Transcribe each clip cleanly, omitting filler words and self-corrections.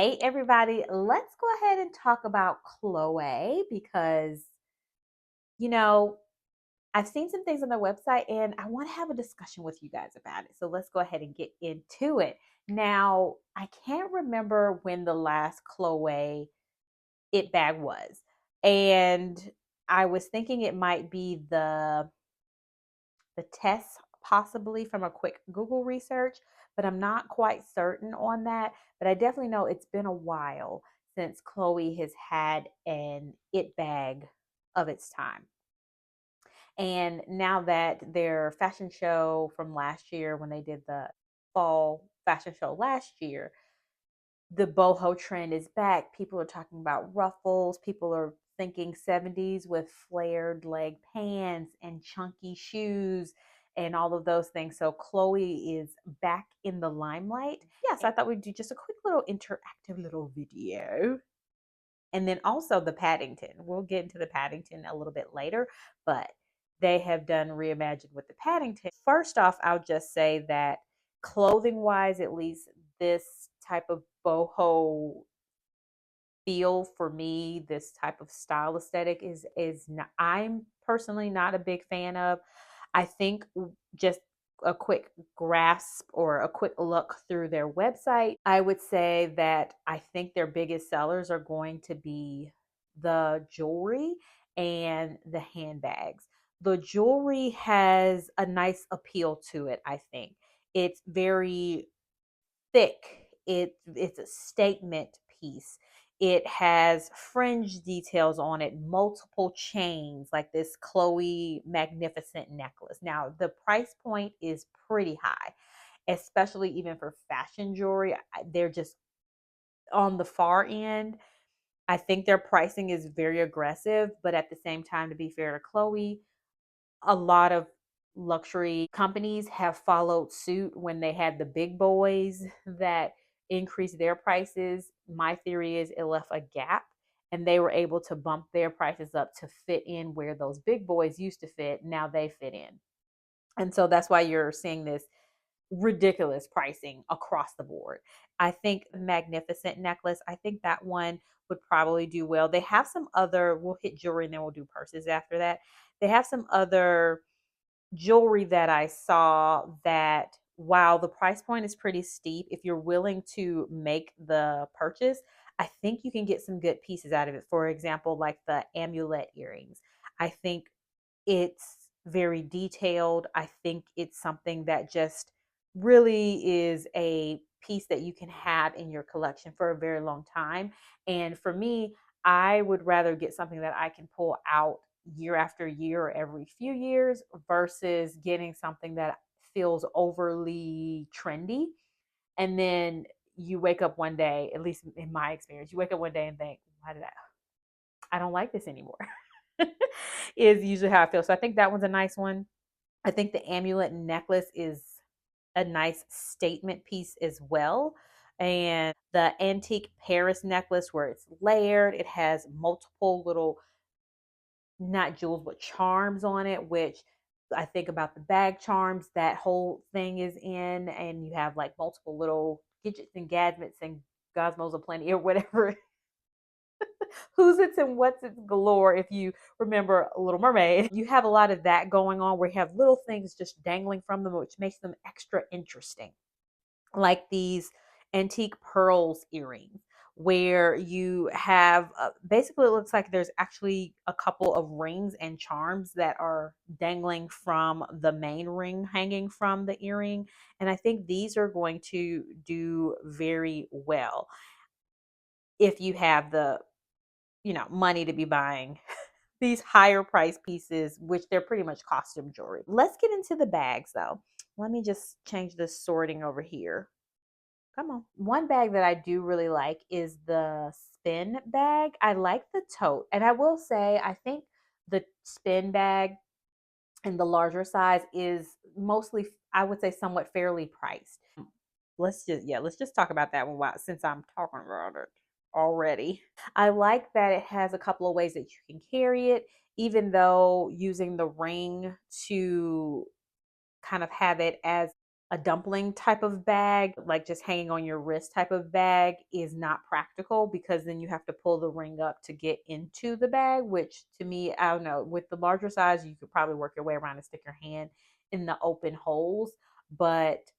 Hey everybody, let's go ahead and talk about Chloe because, you know, I've seen some things on their website and I want to have a discussion with you guys about it. So let's go ahead and get into it. Now, I can't remember when the last Chloe it bag was. And I was thinking it might be the test possibly from a quick Google research, but I'm not quite certain on that. But I definitely know it's been a while since Chloe has had an it bag of its time. And now that their fashion show from last year, when they did the fall fashion show last year, the boho trend is back. People are talking about ruffles. People are thinking 70s with flared leg pants and chunky shoes and all of those things. So Chloe is back in the limelight. Yes, I thought we'd do just a quick little interactive little video. And then also the Paddington. We'll get into the Paddington a little bit later, but they have done reimagined with the Paddington. First off, I'll just say that clothing wise, at least this type of boho feel for me, this type of style aesthetic is not, I'm personally not a big fan of. I think just a quick grasp or a quick look through their website, I would say that I think their biggest sellers are going to be the jewelry and the handbags. The jewelry has a nice appeal to it, I think. It's very thick. It's a statement piece. It has fringe details on it, multiple chains, like this Chloe magnificent necklace. Now, the price point is pretty high, especially even for fashion jewelry. They're just on the far end. I think their pricing is very aggressive, but at the same time, to be fair to Chloe, a lot of luxury companies have followed suit when they had the big boys that increased their prices. My theory is it left a gap and they were able to bump their prices up to fit in where those big boys used to fit. Now they fit in. And so that's why you're seeing this ridiculous pricing across the board. I think Magnificent necklace, I think that one would probably do well. They have some other, we'll hit jewelry and then we'll do purses after that. They have some other jewelry that I saw that while the price point is pretty steep, if you're willing to make the purchase, I think you can get some good pieces out of it. For example, like the amulet earrings. I think it's very detailed. I think it's something that just really is a piece that you can have in your collection for a very long time. And for me, I would rather get something that I can pull out year after year or every few years versus getting something that feels overly trendy. And then you wake up one day, at least in my experience, you wake up one day and think, why did I don't like this anymore. Is usually how I feel. So I think that one's a nice one. I think the amulet necklace is a nice statement piece as well. And the antique Paris necklace, where it's layered, it has multiple little, not jewels, but charms on it, which I think about the bag charms that whole thing is in. And you have like multiple little gadgets and gadgets and gosmos aplenty or whatever. Who's it's and what's it's galore. If you remember Little Mermaid, you have a lot of that going on where you have little things just dangling from them, which makes them extra interesting. Like these antique pearls earrings, where you have basically it looks like there's actually a couple of rings and charms that are dangling from the main ring hanging from the earring. And I think these are going to do very well if you have the money to be buying these higher price pieces, which they're pretty much costume jewelry. Let's get into the bags though. Let me just change the sorting over here. Come on. One bag that I do really like is the spin bag. I like the tote. And I will say, I think the spin bag in the larger size is mostly, I would say, somewhat fairly priced. Let's just talk about that one since I'm talking about it already. I like that it has a couple of ways that you can carry it, even though using the ring to kind of have it as a dumpling type of bag, like just hanging on your wrist type of bag, is not practical because then you have to pull the ring up to get into the bag, which to me, I don't know, with the larger size, you could probably work your way around and stick your hand in the open holes. But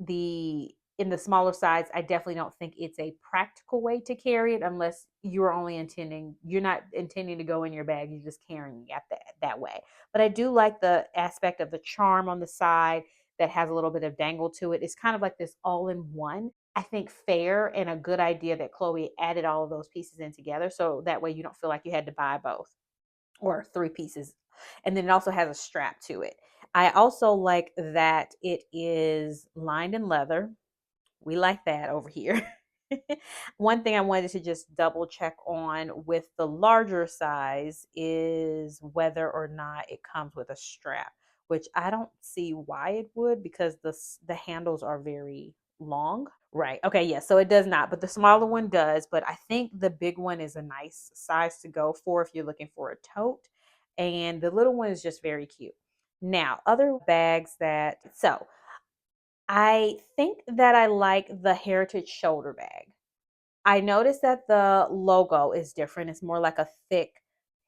the in the smaller size, I definitely don't think it's a practical way to carry it unless you're not intending to go in your bag, you're just carrying it that way. But I do like the aspect of the charm on the side that has a little bit of dangle to it. It's kind of like this all in one. I think fair and a good idea that Chloe added all of those pieces in together so that way you don't feel like you had to buy both or three pieces. And then it also has a strap to it. I also like that it is lined in leather. We like that over here. One thing I wanted to just double check on with the larger size is whether or not it comes with a strap, which I don't see why it would because the handles are very long. Right. Okay. Yeah. So it does not, but the smaller one does. But I think the big one is a nice size to go for if you're looking for a tote. And the little one is just very cute. Now, other bags so I think that I like the Heritage shoulder bag. I noticed that the logo is different. It's more like a thick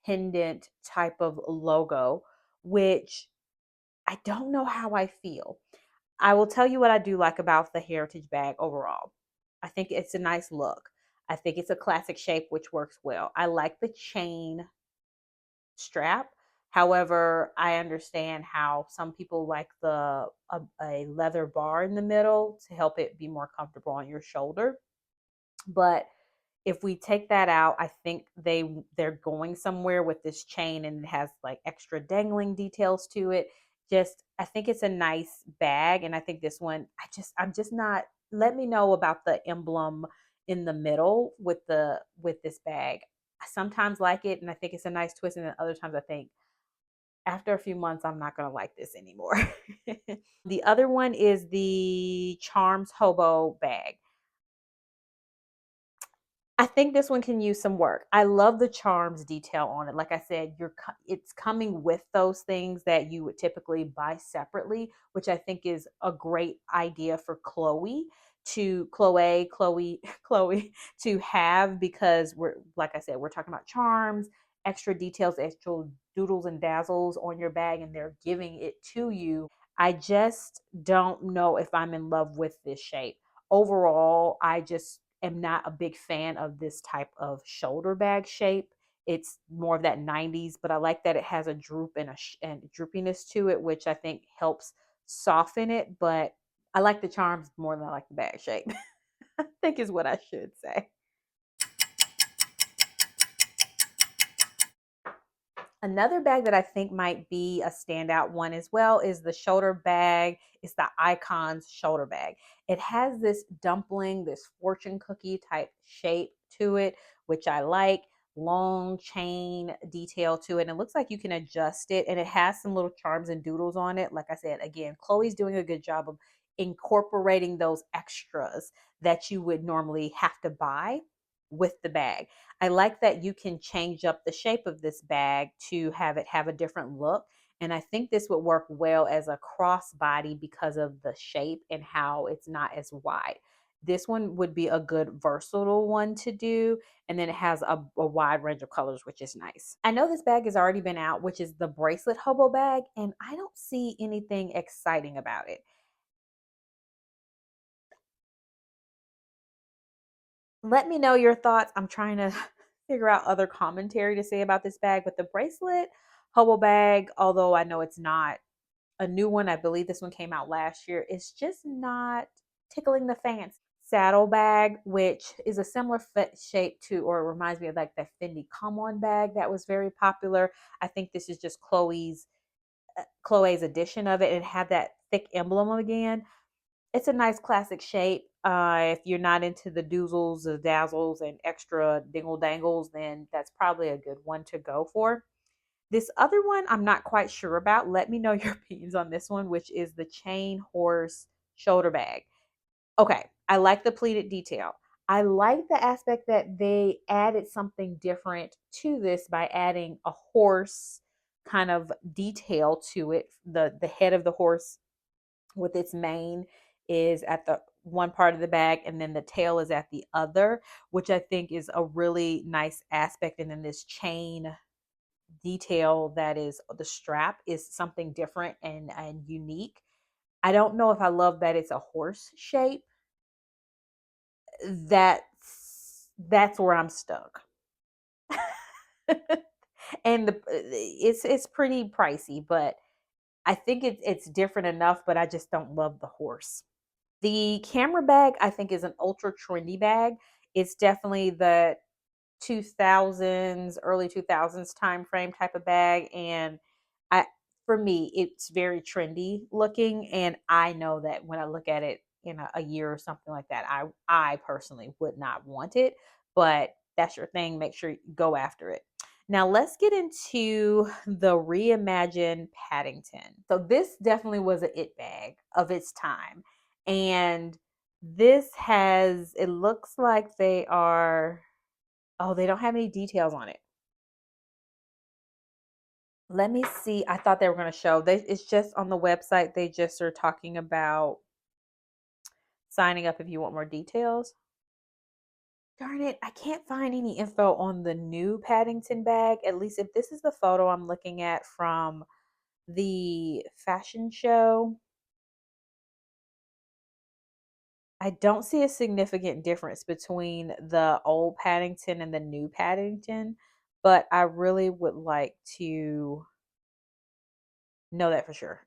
pendant type of logo, which I don't know how I feel. I will tell you what I do like about the Heritage bag overall. I think it's a nice look. I think it's a classic shape, which works well. I like the chain strap. However, I understand how some people like a leather bar in the middle to help it be more comfortable on your shoulder. But if we take that out, I think they're going somewhere with this chain and it has like extra dangling details to it. Just I think it's a nice bag and I think this one I'm just not let me know about the emblem in the middle with this bag. I sometimes like it and I think it's a nice twist and then other times I think after a few months I'm not going to like this anymore. The other one is the Charms Hobo bag. I think this one can use some work. I love the charms detail on it. Like I said, it's coming with those things that you would typically buy separately, which I think is a great idea for Chloe to have because we're like I said, we're talking about charms, extra details, extra doodles and dazzles on your bag, and they're giving it to you. I just don't know if I'm in love with this shape. Overall, I just am not a big fan of this type of shoulder bag shape. It's more of that 90s, but I like that it has a droop and droopiness to it, which I think helps soften it. But I like the charms more than I like the bag shape. I think is what I should say. Another bag that I think might be a standout one as well is the shoulder bag. It's the Icons shoulder bag. It has this dumpling, this fortune cookie type shape to it, which I like. Long chain detail to it. And it looks like you can adjust it. And it has some little charms and doodles on it. Like I said, again, Chloe's doing a good job of incorporating those extras that you would normally have to buy with the bag. I like that you can change up the shape of this bag to have it have a different look. And I think this would work well as a crossbody because of the shape and how it's not as wide. This one would be a good versatile one to do. And then it has a wide range of colors, which is nice. I know this bag has already been out, which is the bracelet hobo bag. And I don't see anything exciting about it. Let me know your thoughts. I'm trying to figure out other commentary to say about this bag, but the bracelet hobo bag, although I know it's not a new one, I believe this one came out last year, it's just not tickling the fancy. Saddle bag, which is a similar fit shape to, or it reminds me of like that Fendi Come On bag that was very popular. I think this is just Chloe's edition of it. It had that thick emblem again. It's a nice classic shape. If you're not into the doozles, the dazzles, and extra dingle dangles, then that's probably a good one to go for. This other one, I'm not quite sure about. Let me know your opinions on this one, which is the Chain Horse shoulder bag. Okay, I like the pleated detail. I like the aspect that they added something different to this by adding a horse kind of detail to it. The head of the horse with its mane is at the one part of the bag and then the tail is at the other, which I think is a really nice aspect. And then this chain detail that is the strap is something different and unique. I don't know if I love that it's a horse shape. That's where I'm stuck. And it's pretty pricey, but I think it's different enough, but I just don't love the horse. The camera bag I think is an ultra trendy bag. It's definitely the 2000s, early 2000s time frame type of bag, and I for me it's very trendy looking, and I know that when I look at it in a year or something like that, I personally would not want it, but that's your thing. Make sure you go after it. Now let's get into the reimagined Paddington. So this definitely was an it bag of its time, and this has it looks like they are. Oh, they don't have any details on it. Let me see. I thought they were going to show. It's just on the website. They just are talking about signing up if you want more details. Darn it, I can't find any info on the new Paddington bag. At least if this is the photo I'm looking at from the fashion show, I don't see a significant difference between the old Paddington and the new Paddington, but I really would like to know that for sure.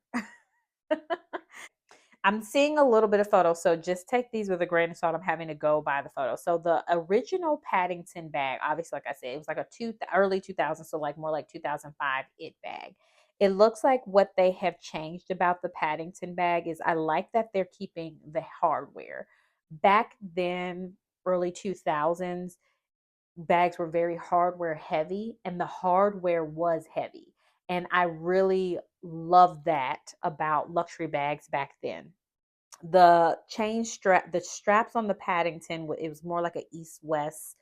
I'm seeing a little bit of photos, so just take these with a grain of salt. I'm having to go by the photo. So the original Paddington bag, obviously, like I said, it was like a early 2000s, so like more like 2005 it bag. It looks like what they have changed about the Paddington bag is I like that they're keeping the hardware. Back then, early 2000s, bags were very hardware heavy, and the hardware was heavy. And I really love that about luxury bags back then. The straps on the Paddington, it was more like a east west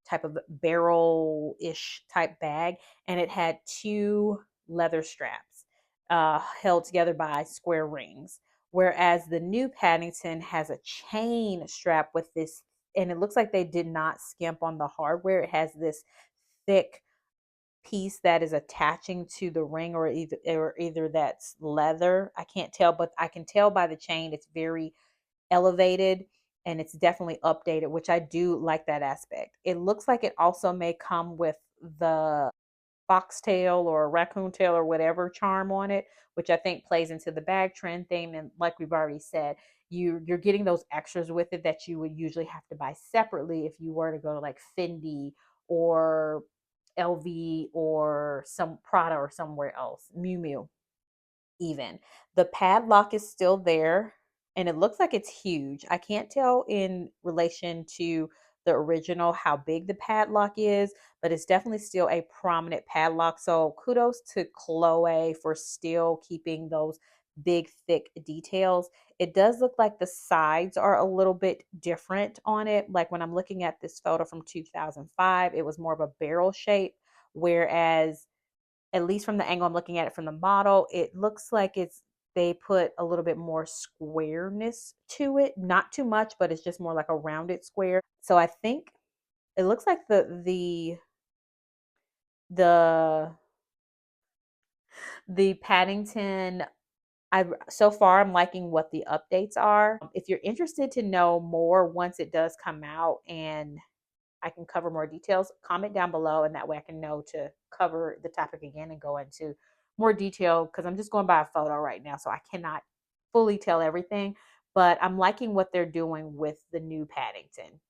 type of barrel ish type bag, and it had two leather straps held together by square rings. Whereas the new Paddington has a chain strap with this, and it looks like they did not skimp on the hardware. It has this thick piece that is attaching to the ring, or either that's leather. I can't tell, but I can tell by the chain it's very elevated and it's definitely updated, which I do like that aspect. It looks like it also may come with the foxtail or raccoon tail or whatever charm on it, which I think plays into the bag trend theme. And like we've already said, you're getting those extras with it that you would usually have to buy separately if you were to go to like Fendi or LV or some Prada or somewhere else, Miu Miu even. The padlock is still there and it looks like it's huge. I can't tell in relation to the original how big the padlock is, but it's definitely still a prominent padlock. So kudos to Chloe for still keeping those big, thick details. It does look like the sides are a little bit different on it. Like when I'm looking at this photo from 2005, it was more of a barrel shape, whereas at least from the angle I'm looking at it from the model, it looks like they put a little bit more squareness to it. Not too much, but it's just more like a rounded square. So I think it looks like the the Paddington. I so far I'm liking what the updates are. If you're interested to know more once it does come out and I can cover more details, comment down below, and that way I can know to cover the topic again and go into more detail because I'm just going by a photo right now, so I cannot fully tell everything. But I'm liking what they're doing with the new Paddington.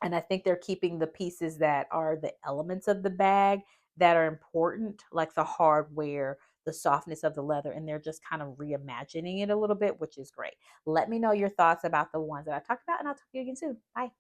And I think they're keeping the pieces that are the elements of the bag that are important, like the hardware, the softness of the leather, and they're just kind of reimagining it a little bit, which is great. Let me know your thoughts about the ones that I talked about, and I'll talk to you again soon. Bye.